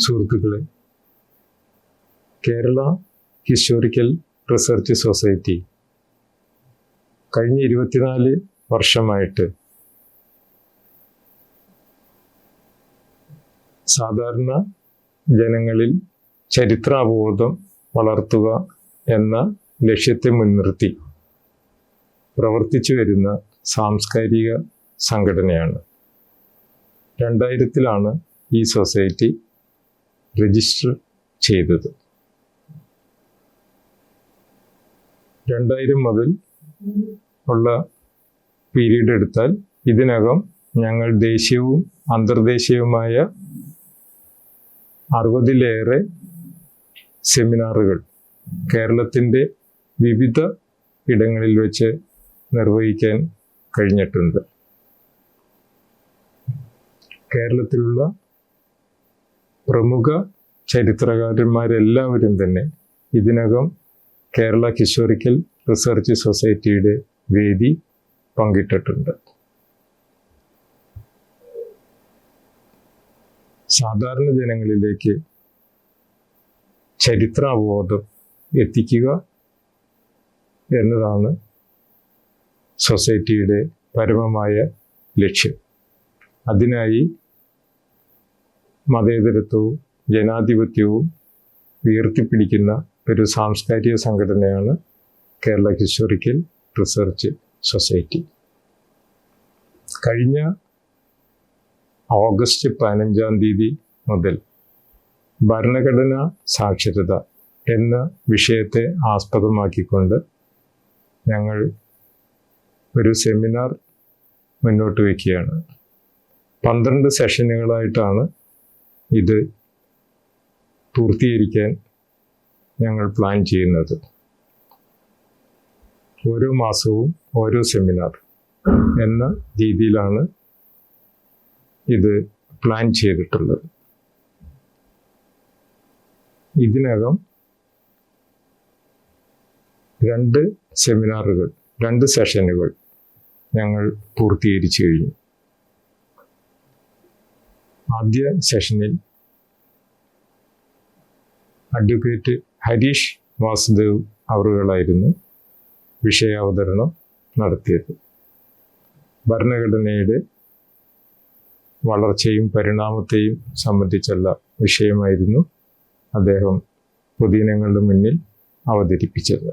സുഹൃത്തുക്കളെ, Kerala historical research society കഴിഞ്ഞ 24 വർഷമായിട്ട് സാധാരണ ജനങ്ങളിൽ ചരിത്രാവബോധം വളർത്തുക എന്ന ലക്ഷ്യത്തെ മുൻനിർത്തി പ്രവർത്തിച്ചു വരുന്ന സാംസ്കാരിക സംഘടനയാണ്. 2000 ഈ സൊസൈറ്റി രജിസ്റ്റർ ചെയ്തത്. 2000 മുതൽ ഉള്ള പീരീഡ് എടുത്താൽ ഇതിനകം ഞങ്ങൾ ദേശീയവും അന്തർദേശീയവുമായ 60-ലേറെ സെമിനാറുകൾ കേരളത്തിൻ്റെ വിവിധ ഇടങ്ങളിൽ വെച്ച് നിർവഹിക്കാൻ കഴിഞ്ഞിട്ടുണ്ട്. കേരളത്തിലുള്ള പ്രമുഖ ചരിത്രകാരന്മാരെല്ലാവരും തന്നെ ഇതിനകം കേരള ഹിസ്റ്റോറിക്കൽ റിസർച്ച് സൊസൈറ്റിയുടെ വേദി പങ്കിട്ടിട്ടുണ്ട്. സാധാരണ ജനങ്ങളിലേക്ക് ചരിത്രാവബോധം എത്തിക്കുക എന്നതാണ് സൊസൈറ്റിയുടെ പരമമായ ലക്ഷ്യം. അതിനായി മതേതരത്വവും ജനാധിപത്യവും ഉയർത്തിപ്പിടിക്കുന്ന ഒരു സാംസ്കാരിക സംഘടനയാണ് കേരള ഹിസ്റ്റോറിക്കൽ റിസർച്ച് സൊസൈറ്റി. കഴിഞ്ഞ ഓഗസ്റ്റ് 15 മുതൽ ഭരണഘടനാ സാക്ഷരത എന്ന വിഷയത്തെ ആസ്പദമാക്കിക്കൊണ്ട് ഞങ്ങൾ ഒരു സെമിനാർ മുന്നോട്ട് വയ്ക്കുകയാണ്. 12 സെഷനുകളായിട്ടാണ് ഇത് പൂർത്തീകരിക്കാൻ ഞങ്ങൾ പ്ലാൻ ചെയ്യുന്നത്. ഓരോ മാസവും ഓരോ സെമിനാർ എന്ന രീതിയിലാണ് ഇത് പ്ലാൻ ചെയ്തിട്ടുള്ളത്. ഇതിനകം 2 സെമിനാറുകൾ, 2 സെഷനുകൾ ഞങ്ങൾ പൂർത്തീകരിച്ചു കഴിഞ്ഞു. ആദ്യ സെഷനിൽ അഡ്വക്കേറ്റ് ഹരീഷ് വാസുദേവ് അവറുകളായിരുന്നു വിഷയാവതരണം നടത്തിയത്. ഭരണഘടനയുടെ വളർച്ചയും പരിണാമത്തെയും സംബന്ധിച്ചുള്ള വിഷയമായിരുന്നു അദ്ദേഹം പൊതുജനങ്ങളുടെ മുന്നിൽ അവതരിപ്പിച്ചത്.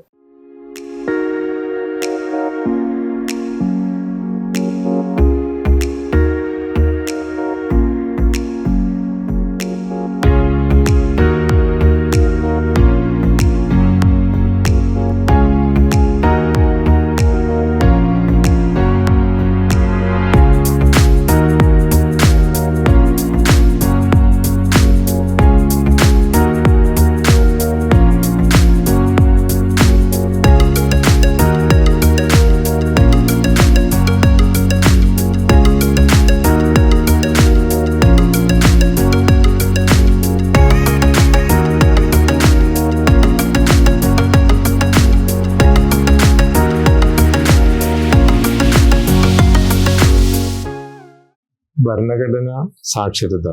ഭരണഘടനാ സാക്ഷരത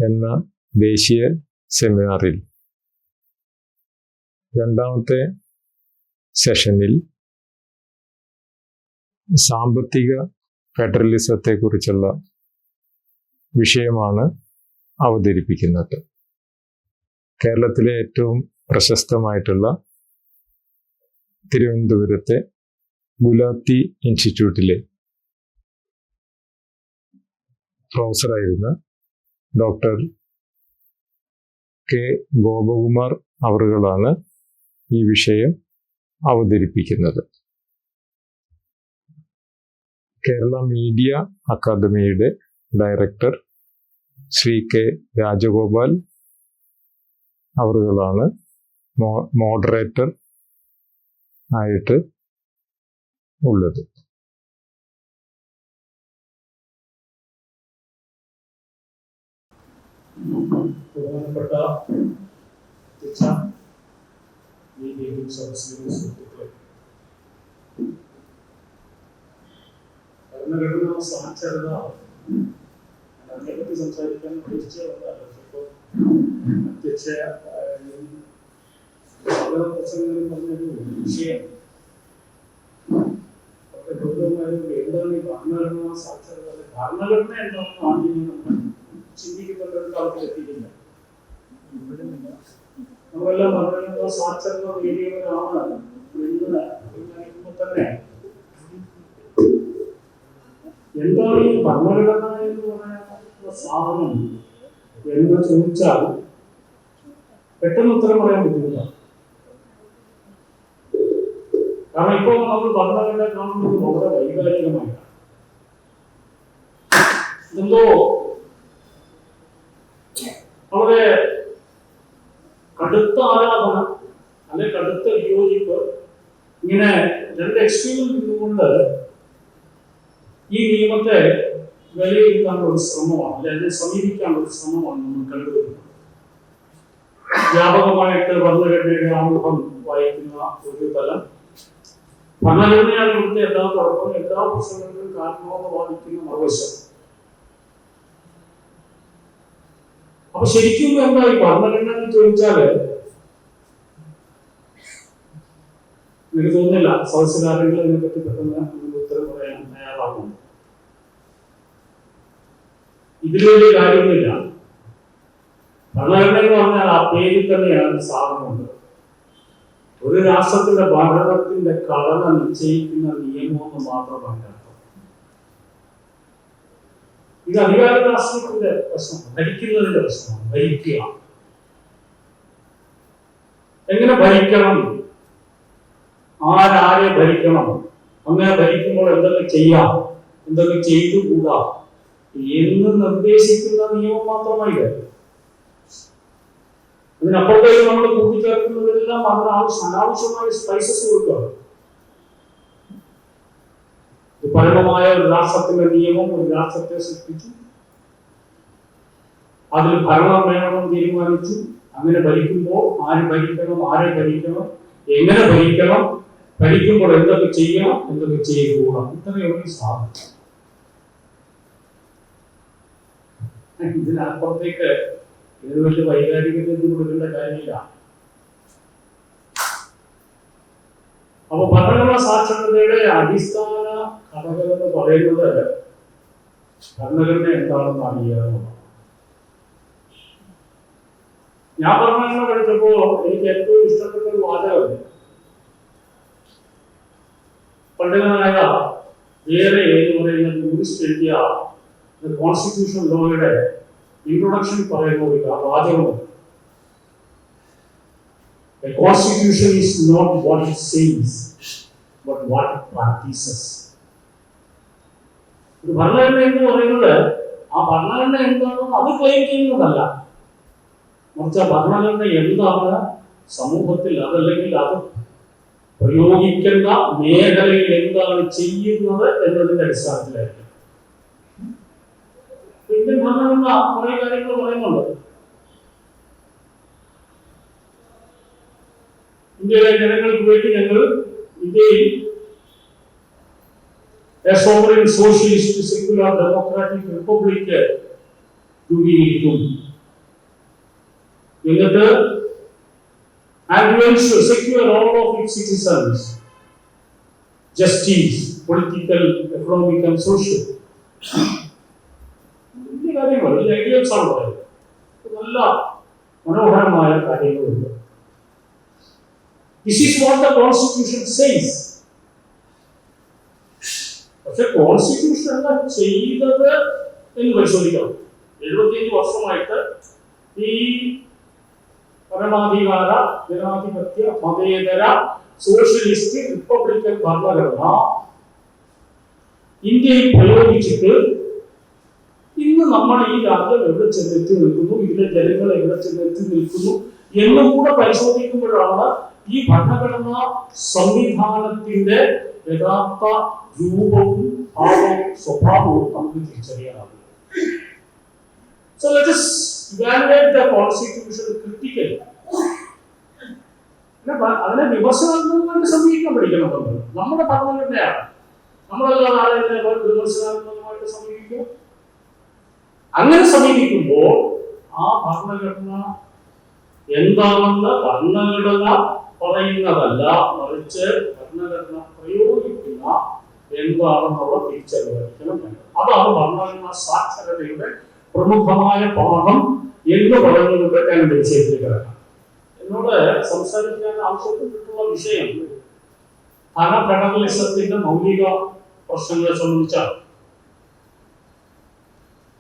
എന്ന ദേശീയ സെമിനാറിൽ 2ാമത്തെ സെഷനിൽ സാമ്പത്തിക ഫെഡറലിസത്തെക്കുറിച്ചുള്ള വിഷയമാണ് അവതരിപ്പിക്കുന്നത്. കേരളത്തിലെ ഏറ്റവും പ്രശസ്തമായിട്ടുള്ള തിരുവനന്തപുരത്തെ ഗുലാത്തി ഇൻസ്റ്റിറ്റ്യൂട്ടിലെ പ്രൊഫസറായിരുന്ന ഡോക്ടർ കെ ഗോപകുമാർ അവറുകളാണ് ഈ വിഷയം അവതരിപ്പിക്കുന്നത്. കേരള മീഡിയ അക്കാദമിയുടെ ഡയറക്ടർ ശ്രീ കെ രാജഗോപാൽ അവറുകളാണ് മോഡറേറ്റർ ആയിട്ട് ഉള്ളത്. ബഹുമാനപ്പെട്ട സുഹൃത്തുക്കളെ, ഭരണഘടനാ സാക്ഷരത അതിനെപ്പറ്റി സംസാരിക്കാൻ ഉദ്ദേശിച്ചതല്ല. ഇപ്പോൾ അധ്യക്ഷ പ്രസംഗം പറഞ്ഞൊരു വിഷയം വളരെ ഗൗരവമായൊരു എന്താണ് ഈ ഭരണഘടനാ സാക്ഷരത, ഭരണഘടന എന്താണെന്ന് ആദ്യം നമ്മൾ ചിന്തിക്കേണ്ട ഒരു കാലത്തിലെത്തിയിട്ടില്ല. നമ്മളെല്ലാം ഭരണഘടനാ സാക്ഷരത നേടിയവരാണ് എന്ന് തന്നെ. എന്താണ് ഈ ഭരണഘടന എന്ന് പറയുന്ന സാധനം എന്ന് ചോദിച്ചാൽ പെട്ടെന്ന് ഉത്തരം പറയാൻ ബുദ്ധിമുട്ടാണ്. കാരണം ഇപ്പോൾ നമ്മൾ ഭരണഘടന കാണുന്നത് വളരെ വൈകാരികമായിട്ടാണ്. എന്തോ വളരെ കടുത്ത ആരാധന അല്ലെ കടുത്ത വിയോജിപ്പ്, ഇങ്ങനെ രണ്ട് എക്സ്ട്രീമിൽ നിന്നുകൊണ്ട് ഈ നിയമത്തെ വിലയിരുത്താനുള്ള ഒരു ശ്രമമാണ്, അല്ലെ അതിനെ സമീപിക്കാനുള്ള ഒരു ശ്രമമാണ് നമ്മൾ കണ്ടുവരുന്നത്. വ്യാപകമായിട്ട് ഭരണഘടനയുടെ ആമുഖം വായിക്കുന്ന ഒരു തലം, ഭരണഘടനയാണ് ഇവിടുത്തെ എല്ലാ കുഴപ്പവും എല്ലാ പ്രശ്നങ്ങൾക്കും കാരണമാണെന്ന് വാദിക്കുന്ന മറുവശം. അപ്പൊ ശരിക്കും എന്താ ഈ ഭരണഘടന എന്ന് ചോദിച്ചാല് എനിക്ക് തോന്നുന്നില്ല സദസ്യകാര്യങ്ങൾ ഇതിനെപ്പറ്റി പെട്ടെന്ന് ഉത്തരം പറയാൻ തയ്യാറാകുന്നു. ഇതിലൊരു കാര്യമൊന്നുമില്ല. ഭരണഘടന എന്ന് പറഞ്ഞാൽ ആ പേരിൽ തന്നെയാണ് സാധനമുണ്ട്. ഒരു രാഷ്ട്രത്തിന്റെ ഭരണത്തിന്റെ ഘടന നിശ്ചയിക്കുന്ന നിയമമെന്ന് മാത്രമാണ് അർത്ഥം. ഇത് അധികാര രാഷ്ട്രത്തിന്റെ പ്രശ്നമാണ്, ഭരിക്കുന്നതിന്റെ പ്രശ്നമാണ്. ഭരിക്കുക, എങ്ങനെ ഭരിക്കണം, ആരാരെ ഭരിക്കണം, അങ്ങനെ ഭരിക്കുമ്പോൾ എന്തൊക്കെ ചെയ്യാം, എന്തൊക്കെ ചെയ്തുകൂടാ എന്ന് നിർദ്ദേശിക്കുന്ന നിയമം മാത്രമായി. അതിനപ്പുറത്തേക്ക് നമ്മൾ കൂട്ടിച്ചേർക്കുന്നതെല്ലാം അനാവശ്യമായ സ്പൈസസ് കൊടുക്കുക. പരമമായ ഒരു രാഷ്ട്രത്തിന്റെ നിയമം ഒരു രാഷ്ട്രത്തെ സൃഷ്ടിച്ചു, അതിൽ ഭരണം വേണമെന്ന് തീരുമാനിച്ചു. അങ്ങനെ ഭരിക്കുമ്പോൾ ആര് ഭരിക്കണം, ആരെ ഭരിക്കണം, എങ്ങനെ ഭരിക്കണം, ഭരിക്കുമ്പോൾ എന്തൊക്കെ ചെയ്യണം, എന്തൊക്കെ ചെയ്തുകൂടാം, ഇത്രയുള്ള സാധനം. ഇതിനപ്പുറത്തേക്ക് ഇത് വലിയ വൈകാരികത കൊടുക്കേണ്ട കാര്യമില്ല. അപ്പൊ ഭരണഘടനാ സാക്ഷരതയുടെ അടിസ്ഥാന ഘടകം എന്ന് പറയുന്നത് ഭരണഘടന എന്താണെന്ന് അറിയുക. ഞാൻ ഭരണഘടന പഠിച്ചപ്പോ എനിക്ക് ഏറ്റവും ഇഷ്ടപ്പെട്ട ഒരു വാചകമുണ്ട്. പണ്ഡിതനായ വേറെ എന്ന് പറയുന്ന യൂറിസ്റ്റ് എഴുതിയ കോൺസ്റ്റിറ്റ്യൂഷൻ ലോയുടെ ഇൻട്രൊഡക്ഷൻ പറയുന്ന ഒരു വാചകമുണ്ട്. A constitution is not what it says, but what it practices. ഒരു ഭരണഘടന എന്ന് പറയുന്നത് ആ ഭരണഘടന എന്താണെന്ന് അത് ക്ലെയിം ചെയ്യുന്നതല്ല, മറിച്ച് ആ ഭരണഘടന എന്താണ് സമൂഹത്തിൽ, അതല്ലെങ്കിൽ അത് പ്രയോഗിക്കുന്ന മേഖലയിൽ എന്താണ് ചെയ്യുന്നത് എന്നതിന്റെ അടിസ്ഥാനത്തിലായിരിക്കും. ഇന്ത്യൻ ഭരണഘടന കുറെ കാര്യങ്ങൾ പറയുന്നുണ്ട്. ഇന്ത്യയിലെ ജനങ്ങൾക്ക് വേണ്ടി ഞങ്ങൾ ഇന്ത്യയിൽ a sovereign socialist secular democratic republic രൂപീകരിക്കും. എന്നിട്ട് and to ensure secure all of its citizens justice, political, economic and social. ഈ കാര്യങ്ങൾ ഈ ഐഡിയൽസ് ആണ് പറയുന്നത്. നല്ല മനോഹരമായ കാര്യങ്ങളുണ്ട്. This is what the Constitution says. പക്ഷെ കോൺസ്റ്റിറ്റ്യൂഷൻ എന്താ ചെയ്തത് എന്ന് പരിശോധിക്കണം. 75 വർഷമായിട്ട് ഈ പരമാധികാര ജനാധിപത്യ മതേതര സോഷ്യലിസ്റ്റ് റിപ്പബ്ലിക്കൻ ഭരണഘടന ഇന്ത്യയിൽ പ്രയോഗിച്ചിട്ട് ഇന്ന് നമ്മൾ ഈ രാജ്യം എവിടെ ചെന്നെത്തി നിൽക്കുന്നു, ഇതിലെ ജനങ്ങൾ എവിടെ ചെന്നെത്തി നിൽക്കുന്നു എന്നും കൂടെ പരിശോധിക്കുമ്പോഴാണ് ഈ ഭരണഘടനാ സംവിധാനത്തിന്റെ യഥാർത്ഥ രൂപവും ഭാവവും സ്വഭാവവും നമുക്ക് തിരിച്ചറിയാനാകും. So let us evaluate the constitution critically. അതിനെ വിമർശനാത്മകമായിട്ട് സമീപിക്കാൻ പഠിക്കണം. നമ്മുടെ ഭരണഘടനയാണ്, നമ്മളെല്ലാം ആളുകളെ വിമർശനാത്മകമായിട്ട് സമീപിക്കും. അങ്ങനെ സമീപിക്കുമ്പോൾ ആ ഭരണഘടന എന്താണെന്ന് ഭരണഘടന പറയുന്നതല്ല, മറിച്ച് ഭരണഘടന പ്രയോഗിക്കുന്ന എന്താണെന്നുള്ള തിരിച്ചറിവായിരിക്കണം വേണ്ടത്. അതാണ് ഭരണഘടനാ സാക്ഷരതയുടെ പ്രമുഖമായ പാഠം എന്ന് പറഞ്ഞുകൊണ്ട് ഞാൻ വിഷയത്തിൽ കിടക്കാം. എന്നോട് സംസാരിക്കാൻ ആവശ്യപ്പെട്ടിട്ടുള്ള വിഷയം ഫെഡറലിസത്തിന്റെ മൗലിക പ്രശ്നങ്ങളെ സംബന്ധിച്ചാണ്.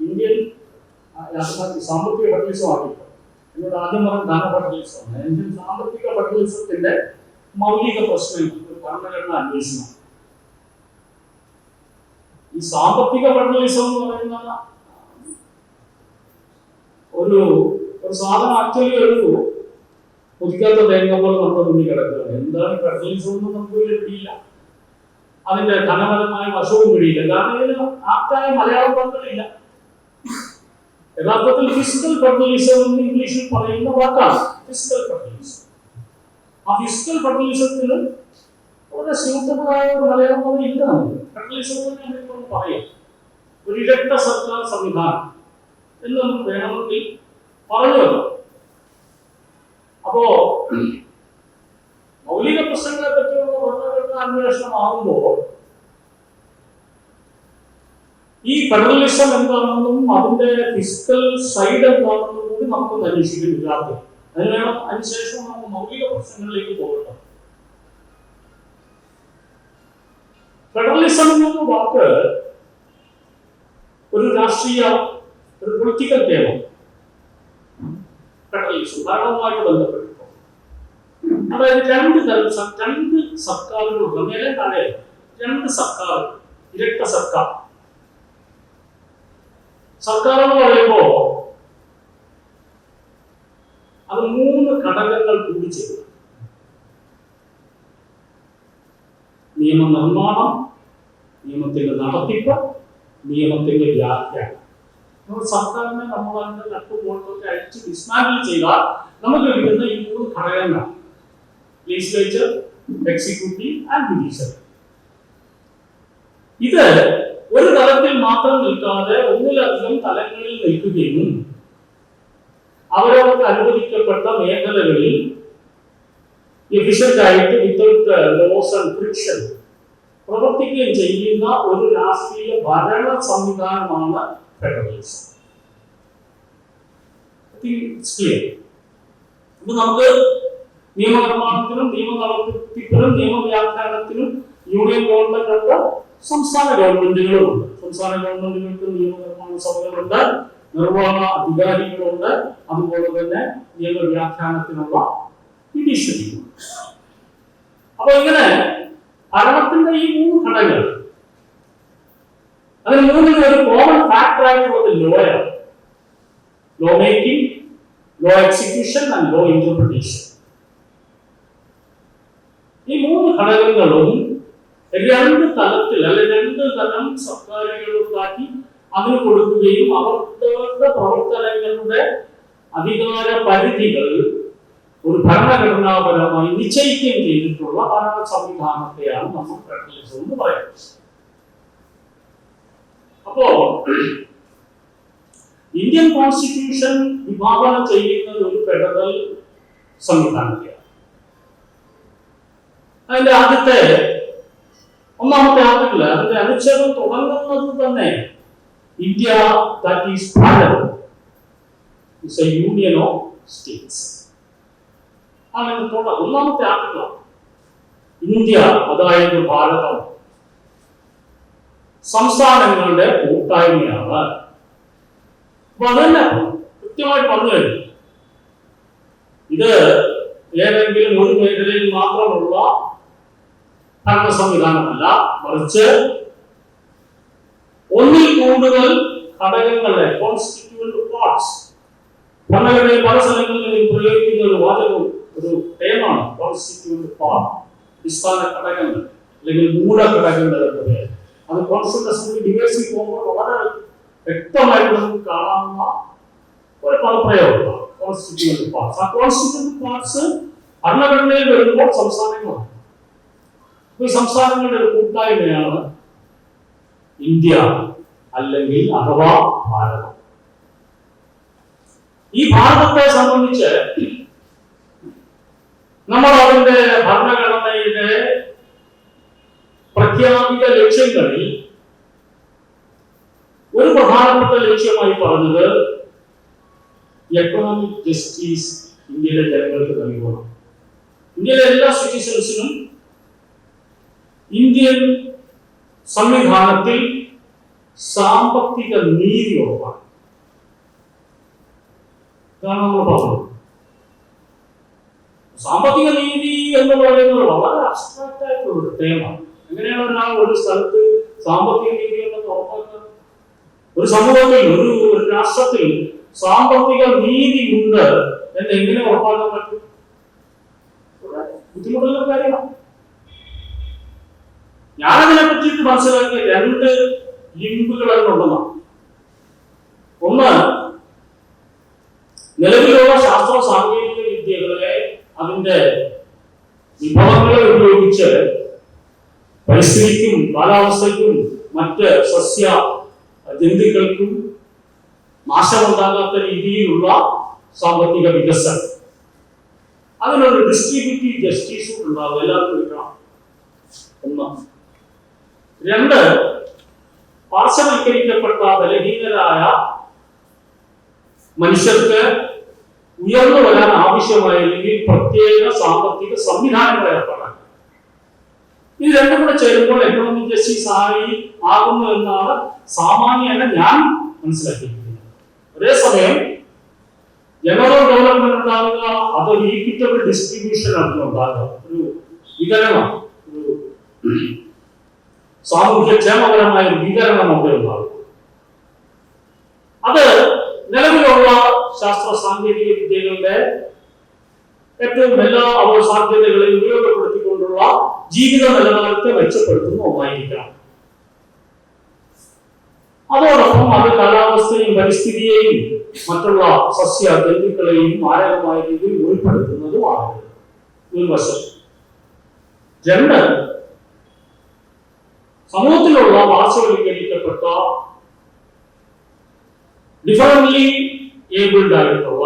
ഇന്ത്യൻ സാമ്പത്തിക ഫെഡറലിസം ആക്കിയപ്പോൾ എന്നോട് ആദ്യം പറഞ്ഞ ധനഫെഡറലിസമാണ്. ഇന്ത്യൻ സാമ്പത്തിക ഫെഡറലിസത്തിന്റെ മൗലിക പ്രശ്നങ്ങൾ ഒരു ഭരണഘടന അന്വേഷണം. ഈ സാമ്പത്തിക ഫെഡറലിസം എന്ന് പറയുന്ന ഒരു സാധനം ആക്ച്വലി ഒരു പുതിക്കാത്ത തേങ്ങ പോലെ നമ്മുടെ മുന്നിൽ കിടക്കുകയാണ്. എന്താണ് ഫെഡറലിസം എന്ന് നമുക്ക് പിടിയില്ല, അതിന്റെ ധനപരമായ വശവും പിടിയില്ല. കാരണം ഇതിന് ആപ്തായ മലയാളം പദങ്ങളില്ല. യഥാർത്ഥത്തിൽ ഫിസിക്കൽ ഫെഡറലിസം എന്ന് ഇംഗ്ലീഷിൽ പറയുന്ന വാക്കാണ് ഫിസിക്കൽ ഫെഡറലിസം. ആ ഫിസിക്കൽ ഫെഡറലിസത്തിന് വളരെ സ്യൂട്ടബിളായ ഒരു മലയാളം പദം ഇല്ല. നമുക്ക് ഫെഡറലിസം എന്ന് പറയാം ഒരു ഇരട്ട സർക്കാർ സംവിധാനം എന്ന് നമുക്ക് വേണമെങ്കിൽ പറഞ്ഞു. അപ്പോ മൗലിക പ്രശ്നങ്ങളെ പറ്റിയുള്ള ഭരണഘടനാ അന്വേഷണമാകുമ്പോൾ ഈ ഫെഡറലിസം എന്താണെന്നും അതിന്റെ ഫിസിക്കൽ സൈഡ് എന്താണെന്നും കൂടി നമുക്കൊന്ന് അന്വേഷിക്കുന്നില്ല. അതിന് വേണം, അതിനുശേഷം നമുക്ക് മൗലിക പ്രശ്നങ്ങളിലേക്ക് പോകണം. ഫെഡറലിസം എന്ന വാക്ക് ഒരു രാഷ്ട്രീയ, ഒരു പൊളിറ്റിക്കൽ ടേമാണ്. ഫെഡറലിസം ഭരണവുമായിട്ട് ബന്ധപ്പെട്ടിട്ടുണ്ട്. അതായത് രണ്ട് സർക്കാരുകളുണ്ട്, മേലെ താഴെ രണ്ട് സർക്കാർ, ഇരട്ട സർക്കാർ. സർക്കാർ എന്ന് പറയുമ്പോ അത് മൂന്ന് ഘടകങ്ങൾ കൂടി ചേരും. നിയമനിർമ്മാണം, നിയമത്തിന്റെ നടത്തിപ്പ്, നിയമത്തിന്റെ വ്യാഖ്യാനം. സർക്കാരിനെ നമ്മൾ അതിന്റെ നട്ടുപോട്ടൊക്കെ അടിച്ച് ഡിസ്മാൻഡിൽ ചെയ്താൽ നമുക്ക് കിട്ടുന്ന ഈ മൂന്ന് ഘടകങ്ങൾ: ലെജിസ്ലേച്ചർ, എക്സിക്യൂട്ടീവ് ആൻഡ് ജുഡീഷ്യറി. ഇത് ഒരു തലത്തിൽ മാത്രം നിൽക്കാതെ ഒന്നിലധികം തലങ്ങളിൽ നിൽക്കുകയും അവരവർക്ക് അനുവദിക്കപ്പെട്ട മേഖലകളിൽ എഫിഷ്യന്റായിട്ട് വിത്തൗട്ട് ലോസ് ആൻഡ് ഫ്രിക്ഷൻ പ്രവർത്തിക്കുകയും ചെയ്യുന്ന ഒരു രാഷ്ട്രീയ ഭരണ സംവിധാനമാണ് ഫെഡറലിസം. ഇപ്പൊ നമുക്ക് നിയമനിർമ്മാണത്തിനും നിയമ നടത്തിപ്പിനും നിയമവ്യാഖ്യാനത്തിനും യൂണിയൻ ഗവൺമെന്റ് ഉണ്ട്, സംസ്ഥാന ഗവൺമെന്റുകളും ഉണ്ട്. സംസ്ഥാന ഗവൺമെന്റുകൾക്ക് നിയമനിർമ്മാണ സഭകളുണ്ട്, നിർവഹണ അധികാരികളുണ്ട്, അതുപോലെ തന്നെ നിയമവ്യാഖ്യാനത്തിനുള്ള ജുഡീഷ്യറി. അപ്പൊ ഇങ്ങനെ ഭരണത്തിന്റെ ഈ മൂന്ന് ഘടകങ്ങൾ, അതിന് മൂന്നിന് ഒരു കോമൺ ഫാക്ടർ ആയിട്ടുള്ളത് ലോയാണ്. Law making, law execution and law interpretation. ഈ മൂന്ന് ഘടകങ്ങളും രണ്ട് തലത്തിൽ അല്ലെ രണ്ട് തരം സർക്കാരുകളുണ്ടാക്കി അതിന് കൊടുക്കുകയും അവരുടെ പ്രവർത്തനങ്ങളുടെ അധികാര പരിധികൾ ഒരു ഭരണഘടനാപരമായി നിശ്ചയിക്കുകയും ചെയ്തിട്ടുള്ള ഭരണ സംവിധാനത്തെയാണ് നമ്മൾ ഫെഡറലിസം എന്ന് പറയുന്നത്. അപ്പോ ഇന്ത്യൻ കോൺസ്റ്റിറ്റ്യൂഷൻ വിഭാവന ചെയ്യുന്നത് ഒരു ഫെഡറൽ സംവിധാനത്തെയാണ്. അതിന്റെ ആദ്യത്തെ ഒന്നാമത്തെ ആർട്ടിക്കിൾ, അതിന്റെ അനുച്ഛേദം തുടങ്ങുന്നത് തന്നെ India that is Bharat is A union of States. അങ്ങനെ ഒന്നാമത്തെ ആർട്ടിക്കിളാണ്. ഇന്ത്യ അതായത് ഭാരതം സംസ്ഥാനങ്ങളുടെ കൂട്ടായ്മയാണ്. അപ്പൊ അതന്നെ കൃത്യമായിട്ട് പറഞ്ഞു കഴിഞ്ഞു. ഇത് ഏതെങ്കിലും ഒരു മേഖലയിൽ മാത്രമുള്ള ഭരണ സംവിധാനമല്ല, മറിച്ച് ഒന്നിൽ കൂടുതൽ ഘടകങ്ങളെ കോൺസ്റ്റിറ്റ്യൂവന്റ് പാർട്സ്, ഭരണഘടനയിൽ പല സ്ഥലങ്ങളിൽ പ്രയോഗിക്കുന്ന ഒരു വാചകവും ഒരു ടേമാണ് കോൺസ്റ്റിറ്റ്യൂവന്റ് പാർട്ട്, അടിസ്ഥാന ഘടകങ്ങൾ അല്ലെങ്കിൽ മൂലഘടകങ്ങൾ എന്ന് പേര്. അത് കോൺസ്റ്റിറ്റ്യൂഷൻ ഡിബേറ്റ്സിൽ പോകുമ്പോൾ വളരെ വ്യക്തമായിട്ട് നമുക്ക് കാണാവുന്ന ഒരു പദപ്രയോഗമാണ് കോൺസ്റ്റിറ്റ്യൂവന്റ് പാർട്സ്. ആ കോൺസ്റ്റിറ്റ്യൂവന്റ് പാർട്സ് ഭരണഘടനയിൽ വരുമ്പോൾ സംസ്ഥാനങ്ങളാണ്. ഈ സംസ്ഥാനങ്ങളുടെ ഒരു കൂട്ടായ്മയാണ് ഇന്ത്യ അല്ലെങ്കിൽ അഥവാ ഭാരതം. ഈ ഭാരതത്തെ സംബന്ധിച്ച് നമ്മൾ അതിന്റെ ഭരണഘടനയുടെ പ്രഖ്യാപിത ലക്ഷ്യങ്ങളിൽ ഒരു പ്രധാനപ്പെട്ട ലക്ഷ്യമായി പറഞ്ഞത് എക്കണോമിക് ജസ്റ്റിസ് ഇന്ത്യയിലെ ജനങ്ങൾക്ക് നൽകുക. ഇന്ത്യയിലെ എല്ലാ സിറ്റിസൺസിനും ഇന്ത്യൻ സംവിധാനത്തിൽ സാമ്പത്തിക നീതി ഉറപ്പാണ്. ഇതാണ് നമ്മൾ പറഞ്ഞത്. സാമ്പത്തിക നീതി എന്ന് പറയുന്നത് വളരെ അബ്സ്ട്രാക്റ്റ് ആയിട്ടുള്ള ഒരു ടേമാണ്. എങ്ങനെയാണ് ഒരാൾ ഒരു സ്ഥലത്ത് സാമ്പത്തിക നീതി എന്നത് ഉറപ്പാക്കുക? ഒരു സമൂഹത്തിൽ, ഒരു രാഷ്ട്രത്തിൽ സാമ്പത്തിക നീതി ഉണ്ട് എന്ന് എങ്ങനെ ഉറപ്പാക്കാൻ പറ്റും? ബുദ്ധിമുട്ടുള്ള കാര്യമാണ്. ഞാനതിനെ പറ്റിയിട്ട് മനസ്സിലാക്കിയ രണ്ട് ലിങ്കുകൾ എന്നുള്ളതാണ്. ഒന്ന്, നിലവിലുള്ള ശാസ്ത്ര സാങ്കേതിക വിദ്യകളെ അതിന്റെ വിഭവങ്ങളെ ഉപയോഗിച്ച് പരിസ്ഥിതിക്കും കാലാവസ്ഥയ്ക്കും മറ്റ് സസ്യ ജന്തുക്കൾക്കും നാശമുണ്ടാകാത്ത രീതിയിലുള്ള സാമ്പത്തിക വികസനം, അതിനൊരു ഡിസ്ട്രിബ്യൂട്ടീവ് ജസ്റ്റിസും ഉണ്ടാവും. എല്ലാവർക്കും കിട്ടണം. ഒന്ന്. രണ്ട്, പാർശ്വവൽക്കരിക്കപ്പെട്ട ബലഹീനരായ മനുഷ്യർക്ക് ഉയർന്നു വരാൻ ആവശ്യമായില്ലെങ്കിൽ പ്രത്യേക സാമ്പത്തിക സംവിധാനങ്ങൾ ഏർപ്പെടാൻ. ഇത് രണ്ടും കൂടെ ചേരുമ്പോൾ എക്കണോമിക് ജസ്റ്റിസ് ആകുന്നു എന്നാണ് സാമാന്യേന ഞാൻ മനസ്സിലാക്കിയിരിക്കുന്നത്. അതേസമയം ജനറൽ ഡെവലപ്മെന്റ് ഉണ്ടാകുക, അതൊരു ഈക്വിറ്റബിൾ ഡിസ്ട്രിബ്യൂഷൻ ഉണ്ടാകുക, ഒരു വിതരണം, ഒരു സാമൂഹ്യക്ഷേമപരമായ ഒരു വിതരണം ഒക്കെ ഉണ്ടാകും. അത് നിലവിലുള്ള ശാസ്ത്ര സാങ്കേതിക വിദ്യകളുടെ ഏറ്റവും എല്ലാ സാധ്യതകളെയും ഉപയോഗപ്പെടുത്തിക്കൊണ്ടുള്ള ജീവിത നിലവാരത്തെ മെച്ചപ്പെടുത്തുന്ന ഒന്നായിരിക്കണം. അതോടൊപ്പം അത് കാലാവസ്ഥയും പരിസ്ഥിതിയെയും മറ്റുള്ള സസ്യ ജന്തുക്കളെയും മാരകമായ രീതിയിൽ ഉൾപ്പെടുത്തുന്നതുമാണ് ഒരു വശം. രണ്ട്, സമൂഹത്തിലുള്ള പാർശ്വവൽക്കരിക്കപ്പെട്ട ഡിഫറൻറ്റ്ലി ഏബിൾഡ് ആയിട്ടുള്ള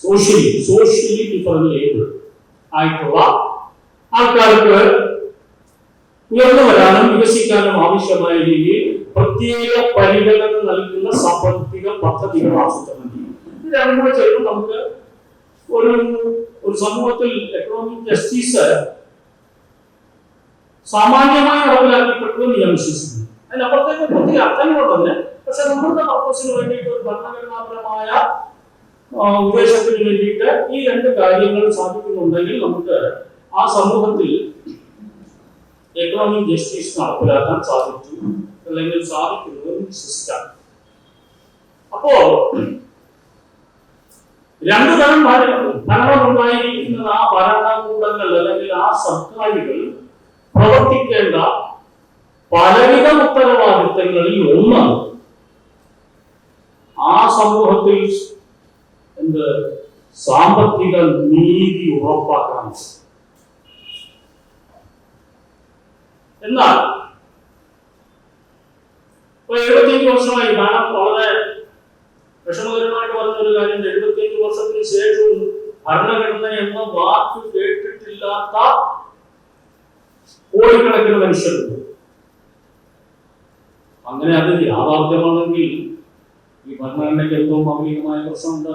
സോഷ്യലി ഡിഫറൻറ്റ്ലി ഏബിൾഡ് ആയിട്ടുള്ള ആൾക്കാർക്ക് ഉയർന്നു വരാനും വികസിക്കാനും ആവശ്യമായ രീതിയിൽ പ്രത്യേക പരിഗണന നൽകുന്ന സാമ്പത്തിക പദ്ധതികൾ ആസൂത്രണം ചെയ്യും. ഇത് രണ്ടും കൂടെ ചേർന്ന് നമുക്ക് ഒരു സമൂഹത്തിൽ എക്കണോമിക് ജസ്റ്റിസ് സാമാന്യമായി നടപ്പിലാക്കപ്പെട്ടു ഞാൻ വിശ്വസിക്കുന്നു. അതിനപ്പുറത്തേക്ക് ഒത്തിരി അർത്ഥങ്ങളുണ്ടെന്ന്. പക്ഷെ നമ്മളുടെ പർപ്പസിന് വേണ്ടിയിട്ട് ഒരു ഭരണഘടനാപരമായ ഉദ്ദേശത്തിന് വേണ്ടിയിട്ട് ഈ രണ്ട് കാര്യങ്ങൾ സാധിക്കുന്നുണ്ടെങ്കിൽ നമുക്ക് ആ സമൂഹത്തിൽ എക്കണോമിക് ജസ്റ്റിസ് നടപ്പിലാക്കാൻ സാധിച്ചു, അല്ലെങ്കിൽ സാധിക്കുന്നു എന്ന് വിശ്വസിക്കാം. അപ്പോ രണ്ടു തരം ഭരണമുണ്ടായിരിക്കുന്നത് ആ ഭരണകൂടങ്ങൾ അല്ലെങ്കിൽ ആ സർക്കാരുകൾ പ്രവർത്തിക്കേണ്ട പലവിധ ഉത്തരവാദിത്തങ്ങളിൽ ഒന്ന് ആ സമൂഹത്തിൽ സാമ്പത്തിക നീതി ഉറപ്പാക്കണം. എന്നാൽ 75 വർഷമായി കാണാൻ വളരെ വിഷമകരമായിട്ട് പറഞ്ഞൊരു കാര്യം, 75 വർഷത്തിന് ശേഷവും ഭരണഘടന എന്ന വാക്ക് കേട്ടിട്ടില്ലാത്ത കോടിക്കണക്കിന് മനുഷ്യരുണ്ട്. അങ്ങനെ അത് യാഥാർത്ഥ്യമാണെങ്കിൽ ഈ ഭരണഘടനയ്ക്ക് എന്തോ മൗലികമായ പ്രശ്നമുണ്ട്.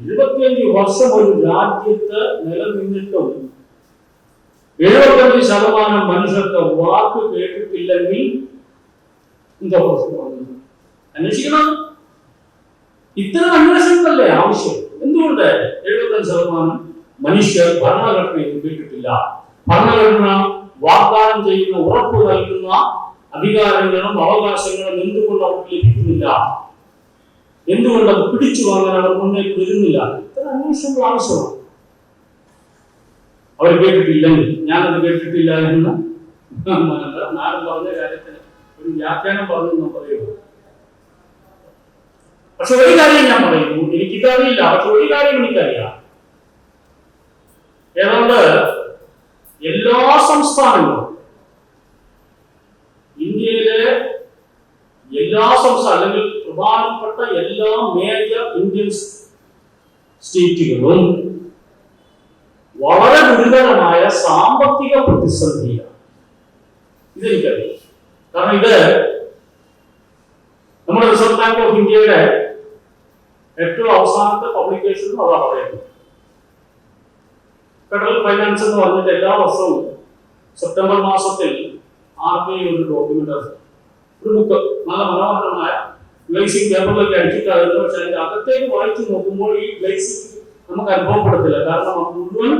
75 വർഷം ഒരു രാജ്യത്ത് നിലനിന്നിട്ടും 75% മനുഷ്യർക്ക് വാക്ക് കേട്ടിട്ടില്ലെങ്കിൽ എന്താ പ്രശ്നം? അന്വേഷിക്കണം. ഇത്തരം അന്വേഷണങ്ങളല്ലേ ആവശ്യം? എന്തുകൊണ്ട് 75% മനുഷ്യർ ഭരണഘടനയിൽ കേട്ടിട്ടില്ല? ഭരണഘടന വാഗ്ദാനം ചെയ്യുന്ന, ഉറപ്പ് നൽകുന്ന അധികാരങ്ങളും അവകാശങ്ങളും എന്തുകൊണ്ട് അവർക്ക് ലഭിക്കുന്നില്ല? എന്തുകൊണ്ട് അത് പിടിച്ചു വാങ്ങാൻ അവർ മുന്നേക്ക് വരുന്നില്ല? ഇത്തരം അന്വേഷണങ്ങൾ ആവശ്യമാണ്. അവർ കേട്ടിട്ടില്ലെങ്കിൽ, ഞാനത് കേട്ടിട്ടില്ല എന്ന് നാടൻ പറഞ്ഞ കാര്യത്തിന് ഒരു വ്യാഖ്യാനം പറഞ്ഞു പറയുന്നു. പക്ഷെ ഒരു കാര്യം ഞാൻ പറയുന്നു, എനിക്കിതറിയില്ല, പക്ഷെ ഒരു കാര്യം എനിക്കറിയാം. ഏതാണ്ട് എല്ലാ സംസ്ഥാനങ്ങളും, ഇന്ത്യയിലെ എല്ലാ സംസ്ഥാനം അല്ലെങ്കിൽ സ്റ്റേറ്റുകളും വളരെ ഗുരുതരമായ സാമ്പത്തിക പ്രതിസന്ധിയാണ്. ഇതെനിക്കറിയാം. കാരണം ഇത് നമ്മുടെ റിസർവ് ബാങ്ക് ഓഫ് ഇന്ത്യയുടെ ഏറ്റവും അവസാനത്തെ പബ്ലിക്കേഷനും അതാ പറയുന്നത്. ഫെഡറൽ ഫൈനാൻസ് എന്ന് പറഞ്ഞിട്ട് എല്ലാ വർഷവും സെപ്റ്റംബർ മാസത്തിൽ RBI ഒരു ഡോക്യുമെന്റ്, ഒരു ബുക്ക്, നല്ല മനോഹരമായ ഗ്ലേസിംഗ് പേപ്പറിലൊക്കെ അടിച്ചിട്ടായിരുന്നു. പക്ഷെ അതിന്റെ അകത്തേക്ക് വായിച്ചു നോക്കുമ്പോൾ ഈ ഗ്ലേസിംഗ് നമുക്ക് അനുഭവപ്പെടത്തില്ല. കാരണം മുഴുവൻ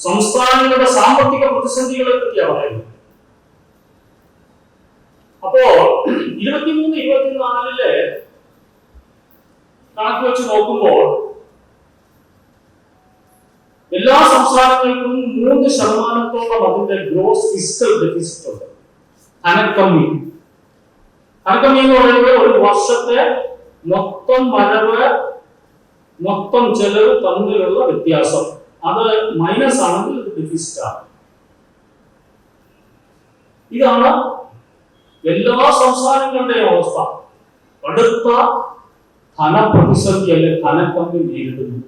സംസ്ഥാനങ്ങളുടെ സാമ്പത്തിക പ്രതിസന്ധികളെ പറ്റിയാണ് പറയുന്നത്. അപ്പോ 23-24 കണക്ക് വെച്ച് നോക്കുമ്പോൾ എല്ലാ സംസ്ഥാനങ്ങൾക്കും 3% അതിന്റെ ഗ്രോസ് ഫിസ്ക്കൽ ഡെഫിസിറ്റ് ഉണ്ട്. ധനക്കമ്മി എന്ന് പറയുന്നത് ഒരു വർഷത്തെ മൊത്തം വരവ് മൊത്തം ചെലവ് തമ്മിലുള്ള വ്യത്യാസം. അത് മൈനസ് ആണെങ്കിൽ ഡെഫിസിറ്റ് ആണ്. ഇതാണ് എല്ലാ സംസ്ഥാനങ്ങളുടെയും അവസ്ഥ. കടുത്ത ധനപ്രതിസന്ധി അല്ലെങ്കിൽ ധനക്കമ്മി നേരിടുന്നു.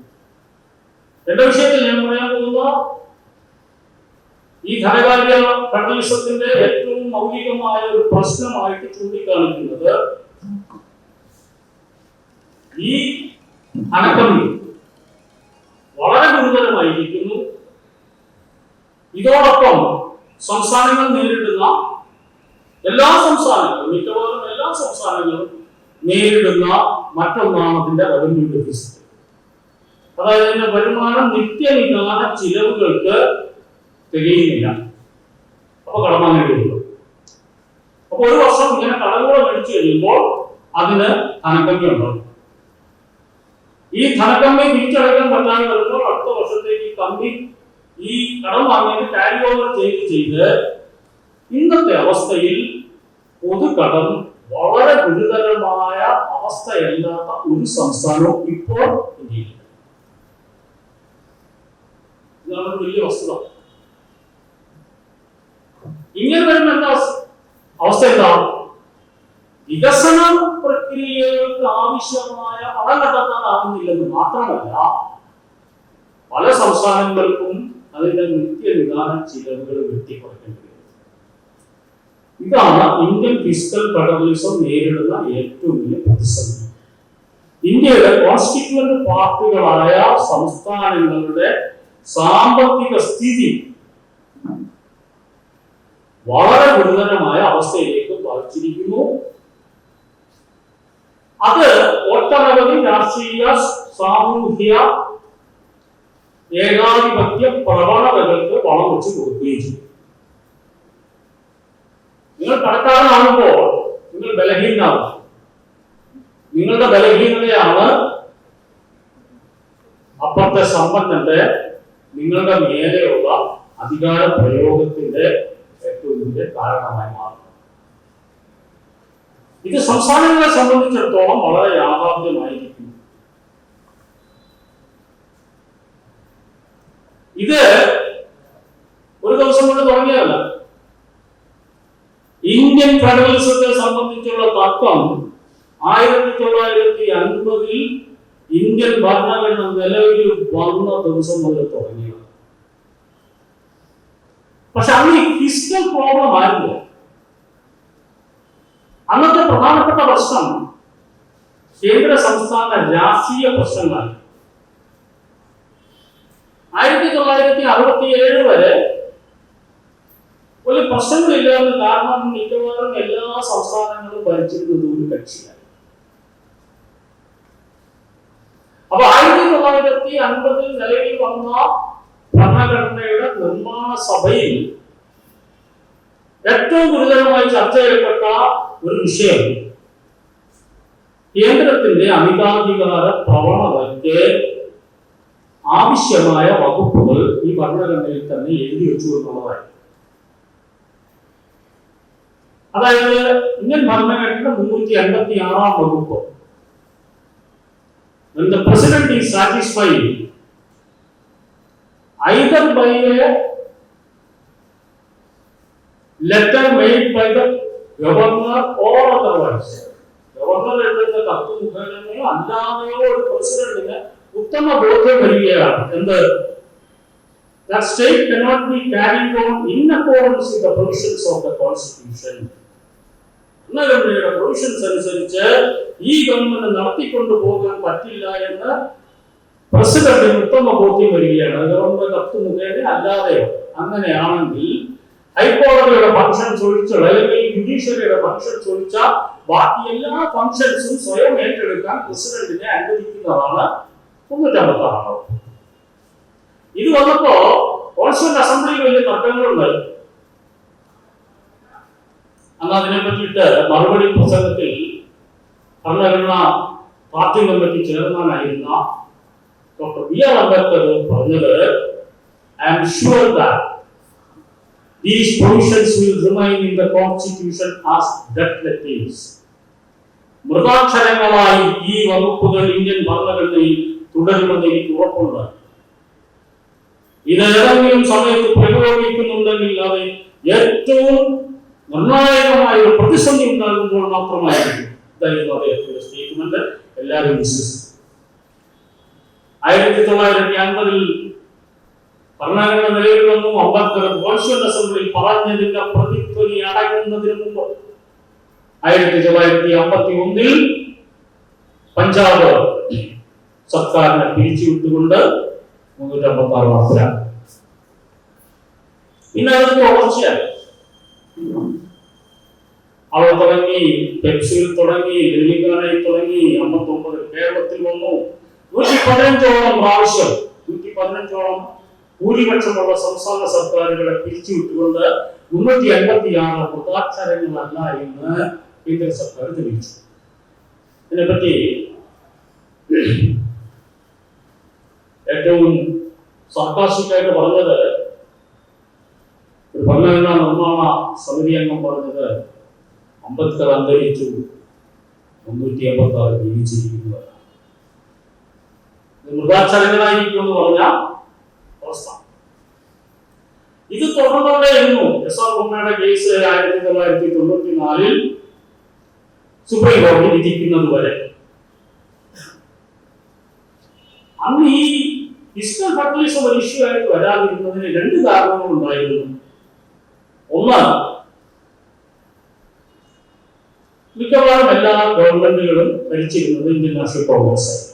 എന്റെ വിഷയത്തിൽ ഞാൻ പറയാൻ പോകുന്ന ഈ ധനകാര്യ ഫെഡറലിസത്തിന്റെ ഏറ്റവും മൗലികമായ ഒരു പ്രശ്നമായിട്ട് ചൂണ്ടിക്കാണിക്കുന്നത് ഈ ധനക്കമ്മി വളരെ ഗുരുതരമായിരിക്കുന്നു. ഇതോടൊപ്പം സംസ്ഥാനങ്ങൾ നേരിടുന്ന മിക്കവാറും എല്ലാ സംസ്ഥാനങ്ങളും നേരിടുന്ന മറ്റൊന്നാണ് അതിന്റെ റവന്യൂ ഡെഫിസിറ്റ്. അതായത് അതിന്റെ വരുമാനം നിത്യനിദാന ചിലവുകൾക്ക് തികയുന്നില്ല. അപ്പൊ കടം വാങ്ങേണ്ടി വരും. അപ്പൊ ഒരു വർഷം ഇങ്ങനെ കടങ്ങൾ മേടിച്ചു കഴിയുമ്പോൾ അതിന് ധനക്കമ്മി ഉണ്ടാവും. ഈ ധനക്കമ്മി തിരിച്ചടയ്ക്കാൻ പറ്റാതെ വരുമ്പോൾ അടുത്ത വർഷത്തേക്ക് ഈ കടം വാങ്ങിയത് ക്യാരി ഓവർ ചെയ്ത് ഇന്നത്തെ അവസ്ഥയിൽ പൊതുകടം വളരെ ഗുരുതരമായ അവസ്ഥയല്ലാത്ത ഒരു സംസ്ഥാനവും ഇപ്പോൾ ഇന്ത്യയില്ല. ഇതാണ് ഒരു വലിയ വസ്തുത. ഇങ്ങനെ വരുന്ന എന്താ അവസ്ഥ? എന്താ? വികസന പ്രക്രിയകൾക്ക് ആവശ്യമായ പണം കണ്ടെത്താനാകുന്നില്ലെന്ന് മാത്രമല്ല, പല സംസ്ഥാനങ്ങൾക്കും അതിന്റെ നിത്യനിദാന ചിലവുകൾ വെട്ടിക്കുറയ്ക്കേണ്ടി വരും. ഇതാണ് ഇന്ത്യൻ ഫിസ്ക്കൽ ഫെഡറലിസം നേരിടുന്ന ഏറ്റവും വലിയ പ്രതിസന്ധി. ഇന്ത്യയുടെ കോൺസ്റ്റിറ്റ്യൂവന്റ് പാർട്ടികളായ സംസ്ഥാനങ്ങളുടെ സാമ്പത്തിക സ്ഥിതി വളരെ ഗുരുതരമായ അവസ്ഥയിലേക്ക് ബാധിച്ചിരിക്കുന്നു. അത് ഒട്ടനവധി രാഷ്ട്രീയ സാമൂഹ്യ ഏകാധിപത്യ പ്രവണതകൾക്ക് വളം വെച്ച് കൊടുക്കുകയും ചെയ്യും. നിങ്ങൾ കടക്കാരനാകുമ്പോൾ നിങ്ങൾ ബലഹീനനാകും. നിങ്ങളുടെ ബലഹീനതയാണ് അപ്പുറത്തെ സമ്പന്നന്റെ നിങ്ങളുടെ മേലെയുള്ള അധികാര പ്രയോഗത്തിന്റെ ഏറ്റവും വലിയ കാരണമായി മാറും. ഇത് സംസ്ഥാനങ്ങളെ സംബന്ധിച്ചിടത്തോളം വളരെ യാഥാർത്ഥ്യമായിരിക്കും. ഇത് ഒരു ദിവസം കൊണ്ട് തുടങ്ങിയതല്ല. ഇന്ത്യൻ ഫെഡറലിസത്തെ സംബന്ധിച്ചുള്ള തത്വം 1950 ഇന്ത്യൻ ഭരണഘടന നിലവിൽ വന്ന ദിവസം മുതൽ തുടങ്ങിയത്. പക്ഷെ അന്ന് ഈ ഫിസ്ക്കൽ പ്രോബ്ലം ആയിരുന്നില്ല. അന്നത്തെ പ്രധാനപ്പെട്ട പ്രശ്നം കേന്ദ്ര സംസ്ഥാന രാഷ്ട്രീയ പ്രശ്നങ്ങളാണ്. 1967 വരെ ഒരു പ്രശ്നങ്ങളില്ലാന്ന്. കാരണം മിക്കവാറും എല്ലാ സംസ്ഥാനങ്ങളും ഭരിച്ചിരുന്നത് ഒരു കക്ഷിയാണ്. അപ്പൊ 1950 നിലവിൽ വന്ന ഭരണഘടനയുടെ നിർമ്മാണ സഭയിൽ ഏറ്റവും ഗുരുതരമായി ചർച്ച ചെയ്യപ്പെട്ട ഒരു വിഷയം കേന്ദ്രത്തിന്റെ അമിതാധികാര പ്രവണതയ്ക്ക് ആവശ്യമായ വകുപ്പുകൾ ഈ ഭരണഘടനയിൽ തന്നെ എഴുതി വെച്ചു എന്നുള്ളതായി. അതായത് ഇന്ത്യൻ ഭരണഘടനയുടെ 386 വകുപ്പ്, when the president is satisfied either by a letter made by the governor or otherwise, governor എഴുതുന്ന കത്ത് മുഖേനയോ അല്ലാതെയോ ഒരു പ്രസിഡന്റിന് ഉത്തമ ബോധ്യം വരികയാണ്. എന്ത്? That state cannot be carried on in accordance with the provisions of the Constitution. ഭരണഘടനയുടെ പ്രൊവിഷൻസ് അനുസരിച്ച് ഈ ഗവൺമെന്റ് നടത്തിക്കൊണ്ടു പോകാൻ പറ്റില്ല എന്ന് പ്രസിഡന്റിന് ഉത്തമ ബോധ്യം വരികയാണ്. ഗവൺമെന്റ് കത്ത് മുഖേന അല്ലാതെയോ. അങ്ങനെയാണെങ്കിൽ ഹൈക്കോടതിയുടെ ഫംഗ്ഷൻസ് ഒഴിച്ചുള്ള അല്ലെങ്കിൽ ജുഡീഷ്യറിയുടെ ഫംഗ്ഷൻസ് ഒഴിച്ച ബാക്കി എല്ലാ ഫംഗ്ഷൻസും സ്വയം ഏറ്റെടുക്കാൻ പ്രസിഡന്റിനെ അനുവദിക്കുന്നതാണ് 356. ഇത് വന്നപ്പോ കോൺസ്റ്റിറ്റ്യൂന്റ് അസംബ്ലിയിൽ വലിയ തർക്കങ്ങളുണ്ടായി. അന്ന് അതിനെ പറ്റിയിട്ട് മറുപടി പ്രസംഗത്തിൽ ഭരണഘടനാ പാർട്ടി കമ്മിറ്റി ചെയർമാനായിരുന്ന ഡോക്ടർ ബി ആർ അംബേദ്കർ പറഞ്ഞത്, I am sure that these provisions will remain in the Constitution as death letters. മൃതാക്ഷരങ്ങളായി ഈ വകുപ്പുകൾ ഇന്ത്യൻ ഭരണഘടനയിൽ തുടരുമെന്ന് എനിക്ക് ഉറപ്പുണ്ട്. ഇത് ഏതെങ്കിലും സമയത്ത് പ്രയോഗിക്കുന്നുണ്ടെങ്കിൽ അത് ഏറ്റവും നിർണായകമായ ഒരു പ്രതിസന്ധി ഉണ്ടാകുമ്പോൾ മാത്രമായിരിക്കും. ഇതായിരുന്നു അദ്ദേഹത്തിന്റെ സ്റ്റേറ്റ്മെന്റ്. എല്ലാവരും വിശ്വസിച്ചു. 1950 ഭരണഘടന നിലവിൽ വന്നു. അംബേദ്കർ കോൺസ്റ്റിറ്റ്യൂന്റ് അസംബ്ലിയിൽ പറഞ്ഞതിന്റെ പ്രതിധ്വനി അടങ്ങുന്നതിന് മുമ്പ് 1951 പഞ്ചാബ് സർക്കാരിനെ പിരിച്ചുവിട്ടുകൊണ്ട് 356 വാർത്തയാണ്. പിന്നെ അത് തുടർച്ചയായി അവിടെ തുടങ്ങി, പെപ്സിയിൽ തുടങ്ങി, ഡൽഹിക്കാനായി തുടങ്ങി, 59 കേരളത്തിൽ വന്നു. 115ഓളം പ്രാവശ്യം 115ഓളം ഭൂരിപക്ഷമുള്ള സംസ്ഥാന സർക്കാരുകളെ പിരിച്ചുവിട്ടുകൊണ്ട് 356 മൃതാക്ഷരങ്ങളല്ല എന്ന് കേന്ദ്ര സർക്കാർ തെളിയിച്ചു. ഇതിനെപ്പറ്റി ഏറ്റവും സർക്കാസ്റ്റിക്കായിട്ട് പറഞ്ഞത് ഒരു ഭരണഘടനാ നിർമ്മാണ സമിതി അംഗം പറഞ്ഞത്, അംബേദ്കർ അന്തരിച്ചു 386 ജീവിച്ചിരിക്കുന്നവരാണ്. മൃതാക്ഷരങ്ങളായിരിക്കും എന്ന് പറഞ്ഞ അവസ്ഥ. ഇത് തുടർന്നുകൊണ്ടേയിരുന്നു. എസ് ആർ ബൊമ്മയുടെ കേസ് 1994 സുപ്രീം കോടതി വിധിക്കുന്നത് വരെ. അന്ന് ഈ ഫിസ്ക്കൽ ഫെഡറലിസം ഒരു ഇഷ്യൂ ആയിട്ട് വരാതിരുന്നതിന് 2 കാരണങ്ങളുണ്ടായിരുന്നു. ഒന്ന്, മിക്കവാറും എല്ലാ ഗവൺമെന്റുകളും ഭരിച്ചിരുന്നത് ഇന്ത്യൻ നാഷണൽ കോൺഗ്രസ് ആയിരുന്നു.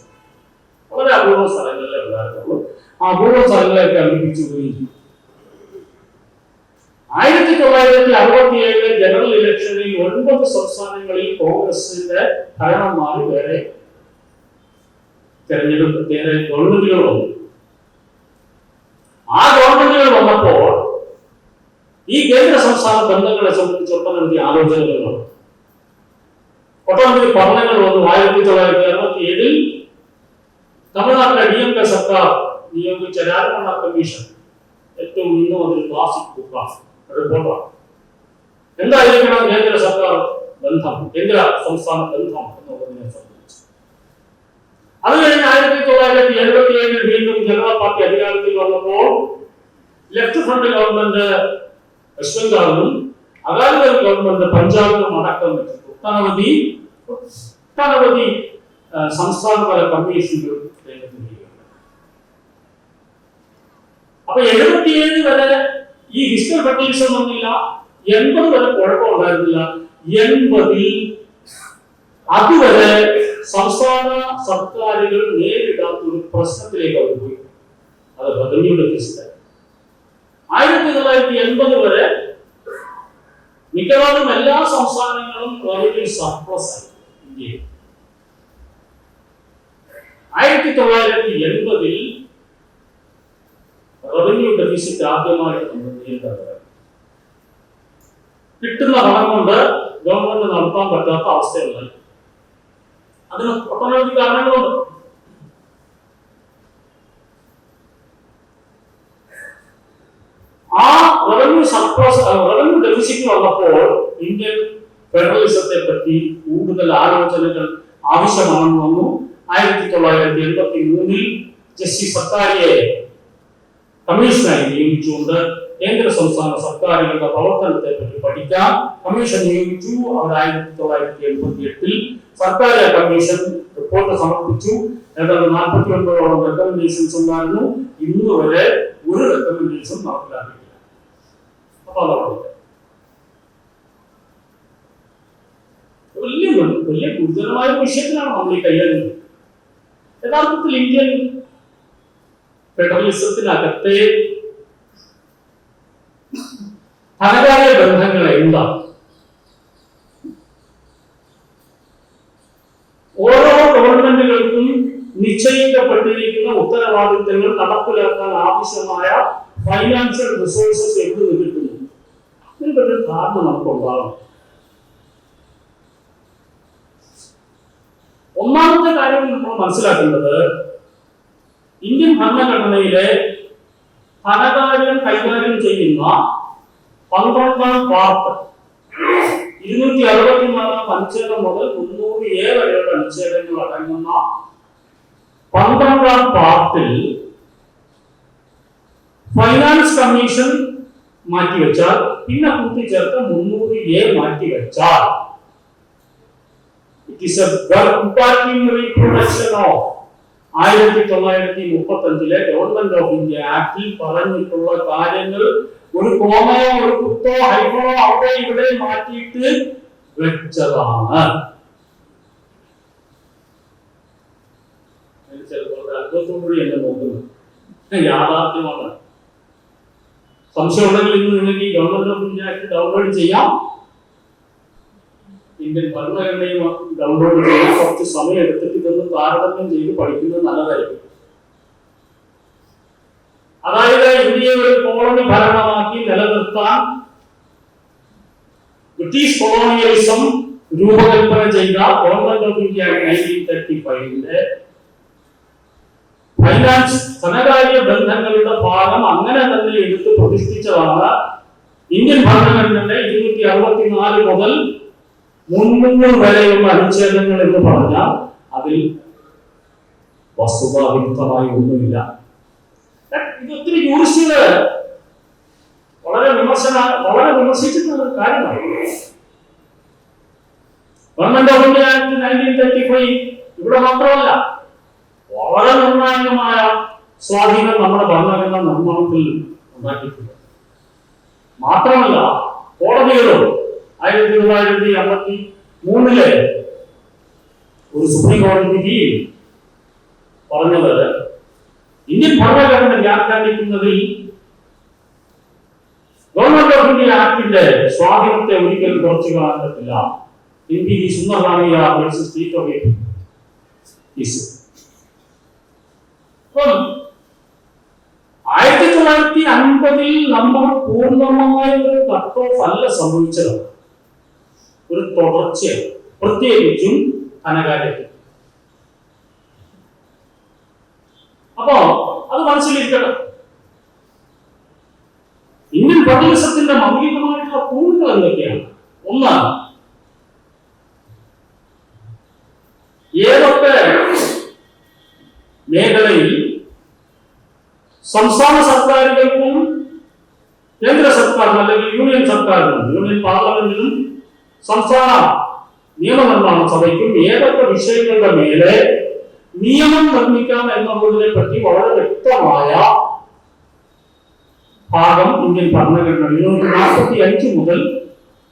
വളരെ അപൂർവ സ്ഥലങ്ങളിലേ ഉണ്ടായിരുന്നുള്ളൂ. ആ അപൂർവ സ്ഥലങ്ങളെയൊക്കെ അംഗീകരിച്ചുകയും ചെയ്തു. 1967 ജനറൽ ഇലക്ഷനിൽ 9 സംസ്ഥാനങ്ങളിൽ കോൺഗ്രസിന്റെ ഭരണം മാറി വേറെ ഗവൺമെന്റുകൾ വന്നു. ആ ഗവൺമെന്റുകൾ വന്നപ്പോൾ ഈ കേന്ദ്ര സംസ്ഥാന ബന്ധങ്ങളെ സംബന്ധിച്ച് ഒട്ടനവധി ആലോചനകൾ വന്നു. ഒട്ടനവധി പഠനങ്ങൾ വന്നു. 1967 തമിഴ്നാട്ടിലെ DMK സർക്കാർ നിയോഗിച്ച രാജമണ്ണ കമ്മീഷൻ ഏറ്റവും ഇന്നും അതിൽ ക്ലാസിക് ബുക്കാണ്, റിപ്പോർട്ടാണ്. എന്തായിരിക്കണം കേന്ദ്ര സർക്കാർ ബന്ധം, കേന്ദ്ര സംസ്ഥാന ബന്ധം എന്നുള്ളതിനെ സംബന്ധിച്ച്. അത് കഴിഞ്ഞ് 1977 വീണ്ടും ജനതാ പാർട്ടി അധികാരത്തിൽ വന്നപ്പോൾ ലെഫ്റ്റ് ഫ്രണ്ട് ഗവൺമെന്റ് വെസ്റ്റ് ബംഗാളിലും അകാലിദൾ ഗവൺമെന്റ് പഞ്ചാബിലും അടക്കം വെച്ചിട്ട് ഒട്ടനവധി സംസ്ഥാനതല കമ്മീഷനുകൾ രംഗത്തുകയാണ്. അപ്പൊ 77 വരെ ഈ ഫിസ്ക്കൽ ഫെഡറലിസം വന്നില്ല. 80 വരെ കുഴപ്പമുണ്ടായിരുന്നില്ല. 80 അതുവരെ സംസ്ഥാന സർക്കാരുകൾ നേരിടാത്ത ഒരു പ്രശ്നത്തിലേക്ക് അവർ പോയി. അത് റവന്യൂ ഡെഫിസിറ്റ്. 1980 വരെ മിക്കവാറും എല്ലാ സംസ്ഥാനങ്ങളും റവന്യൂ സർപ്ലസ് ആയി ഇന്ത്യയിൽ. 1980 റവന്യൂ ഡെഫിസിറ്റ് ആദ്യമായിട്ട് നമ്മൾ നേരിടുന്നത്. കിട്ടുന്ന പണം കൊണ്ട് ഗവൺമെന്റ് നടത്താൻ പറ്റാത്ത അവസ്ഥയുണ്ടായി. അതിന് ഒട്ടനവധി കാരണങ്ങളുണ്ട്. ആ റവന്യൂ സർപ്ലസ്, റവന്യൂ ഡെഫിസിറ്റ് വന്നപ്പോൾ ഇന്ത്യൻ ഫെഡറലിസത്തെ പറ്റി കൂടുതൽ ആലോചനകൾ ആവശ്യമാണെന്ന് വന്നു. 1983 ജസ്റ്റിസ് സക്കാരിയെ കമ്മീഷനായി നിയോഗിച്ചുകൊണ്ട് കേന്ദ്ര സംസ്ഥാന സർക്കാരുകളുടെ പ്രവർത്തനത്തെ പറ്റി പഠിക്കാൻ കമ്മീഷൻ നിയോഗിച്ചു. അവർ 1988 സർക്കാർ കമ്മീഷൻ റിപ്പോർട്ട് സമർപ്പിച്ചു. ഏതാണ്ട് 49ഓളം റെക്കമെൻഡേഷൻസ് ഉണ്ടായിരുന്നു. ഇന്ന് വരെ ഒരു റെക്കമെൻഡേഷൻ നടപ്പിലാക്കിയില്ല. അപ്പൊ അതാണ് വലിയ വലിയ ഗുരുതരമായ വിഷയത്തിലാണ് നമ്മൾ ഈ കൈകാര്യം. യഥാർത്ഥത്തിൽ ഇന്ത്യൻ ഫെഡറലിസത്തിനകത്തെ ധനകാര്യ ബന്ധങ്ങൾ എന്താണ്? ഓരോ ഗവൺമെന്റുകൾക്കും നിശ്ചയിക്കപ്പെട്ടിരിക്കുന്ന ഉത്തരവാദിത്തങ്ങൾ നടപ്പിലാക്കാൻ ആവശ്യമായ ഫൈനാൻഷ്യൽ റിസോഴ്സസ് എവിടെ നിന്ന് കിട്ടുന്നു? ഇതിനൊരു ധാരണ നമുക്കുണ്ടാകും. ഒന്നാമത്തെ കാര്യം നമ്മൾ മനസ്സിലാക്കേണ്ടത്, ഇന്ത്യൻ ഭരണഘടനയിലെ ധനകാര്യം കൈകാര്യം ചെയ്യുന്ന 12ാം പാർട്ട് 264 അനുച്ഛേദം മുതൽ 300A വരെയുള്ള അനുച്ഛേദങ്ങൾ അടങ്ങുന്ന 12ാം പാർട്ടിൽ ഫൈനാൻസ് കമ്മീഷൻ മാറ്റിവെച്ചാൽ, പിന്നെ കൂട്ടിച്ചേർത്ത് 300A മാറ്റിവെച്ചാൽ, it is a verbatim reproduction of 1935 government of India ആക്ടിൽ പറഞ്ഞിട്ടുള്ള കാര്യങ്ങൾ ഒരു കോമയോ ഒരു കുത്തോ ഹൈഫണോ അവിടെ ഇവിടെ മാറ്റിയിട്ട് വെച്ചതാണ്. അത്ഭുതത്തോടുകൂടി എന്നെ നോക്കുന്നത് യാഥാർത്ഥ്യമാണ്. സംശയം ഉണ്ടെങ്കിൽ ഇന്ന് നിങ്ങൾക്ക് ഈ government of India act download ചെയ്യാം. ഇന്ത്യൻ ഭരണഘടനയും ഡൗൺലോഡ് ചെയ്യാൻ കുറച്ച് സമയം എടുത്തിട്ട് ഇതൊന്നും താരതമ്യം ചെയ്ത് പഠിക്കുന്നത് നല്ലതായിരിക്കും. അതായത് ഇന്ത്യയെ ഒരു കോളനി ഭരണമാക്കി നിലനിർത്താൻ ബ്രിട്ടീഷ് കൊളോണിയലിസം രൂപകൽപ്പന ചെയ്ത ഗവൺമെന്റ് ഓഫ് ഇന്ത്യ 1935 ഫൈനാൻസ് ധനകാര്യ ബന്ധങ്ങളുടെ ഭാഗം അങ്ങനെ തന്നെ എടുത്ത് പ്രതിഷ്ഠിച്ചതാണ് ഇന്ത്യൻ ഭരണഘടനയുടെ 264 മുതൽ 300 വരെയുള്ള അനുച്ഛേദങ്ങൾ എന്ന് പറഞ്ഞാൽ അതിൽ വസ്തുതാവിരുദ്ധമായി ഒന്നുമില്ല. ഇത് ഒത്തിരി യൂറിസ്റ്റുകള് വളരെ വിമർശിച്ചിട്ടുള്ള ഒരു കാര്യമാണ്. ഗവൺമെന്റ് ഓഫ് ഇന്ത്യ ആക്ട് 1935 ഇവിടെ മാത്രമല്ല, വളരെ നിർണായകമായ സ്വാധീനം നമ്മുടെ ഭരണഘടന നിർമ്മാണത്തിൽ ഉണ്ടാക്കിയിട്ടുണ്ട്. മാത്രമല്ല, കോടതികളും 1953 ഒരു സുപ്രീം കോടതി വിധിയിൽ പറഞ്ഞത് ഇന്ത്യൻ ഭരണഘടന വ്യാഖ്യാനിക്കുന്നതിൽ ഗവൺമെന്റ് ഓഫ് ഇന്ത്യ ആക്ടിന്റെ സ്വാധീനത്തെ ഒരിക്കലും കുറച്ചു കാണാൻ പറ്റില്ല. ഇന്ത്യ സുന്ദർറാമിയ സ്റ്റേറ്റ് ഓഫ് ഈസ് 1950 നമ്മൾ പൂർണ്ണമായ ഒരു കട്ട് ഓഫ് അല്ല സംഭവിച്ചത്, ഒരു തുടർച്ചയാണ്, പ്രത്യേകിച്ചും ധനകാര്യത്തിൽ. അപ്പോ അത് മനസ്സിലിരിക്കണം. ഇന്ത്യൻ ഫെഡറലിസത്തിന്റെ മൗലികമായിട്ടുള്ള തൂണുകൾ എന്തൊക്കെയാണ്? ഒന്ന്, ഏതൊക്കെ മേഖലയിൽ സംസ്ഥാന സർക്കാരുകൾക്കും കേന്ദ്ര സർക്കാരിനും അല്ലെങ്കിൽ യൂണിയൻ സർക്കാരിനും യൂണിയൻ പാർലമെന്റിനും സംസ്ഥാന നിയമനിർമ്മാണ സഭയ്ക്കും ഏതൊക്കെ വിഷയങ്ങളുടെ മേലെ നിയമം നിർമ്മിക്കാം എന്നുള്ളതിനെ പറ്റി വളരെ വ്യക്തമായ ഭാഗം ഇന്ത്യൻ ഭരണഘടന 245 മുതൽ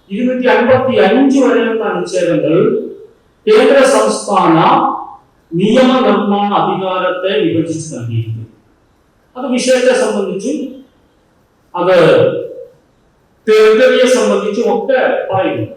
255 വരെയുള്ള അനുച്ഛേദങ്ങൾ കേന്ദ്ര സംസ്ഥാന നിയമനിർമ്മാണ അധികാരത്തെ വിഭജിച്ച് നൽകിയിരിക്കുന്നു. അത് വിഷയത്തെ സംബന്ധിച്ചും അത് ടെറിട്ടറിയെ സംബന്ധിച്ചും ഒക്കെ പറയുന്നു.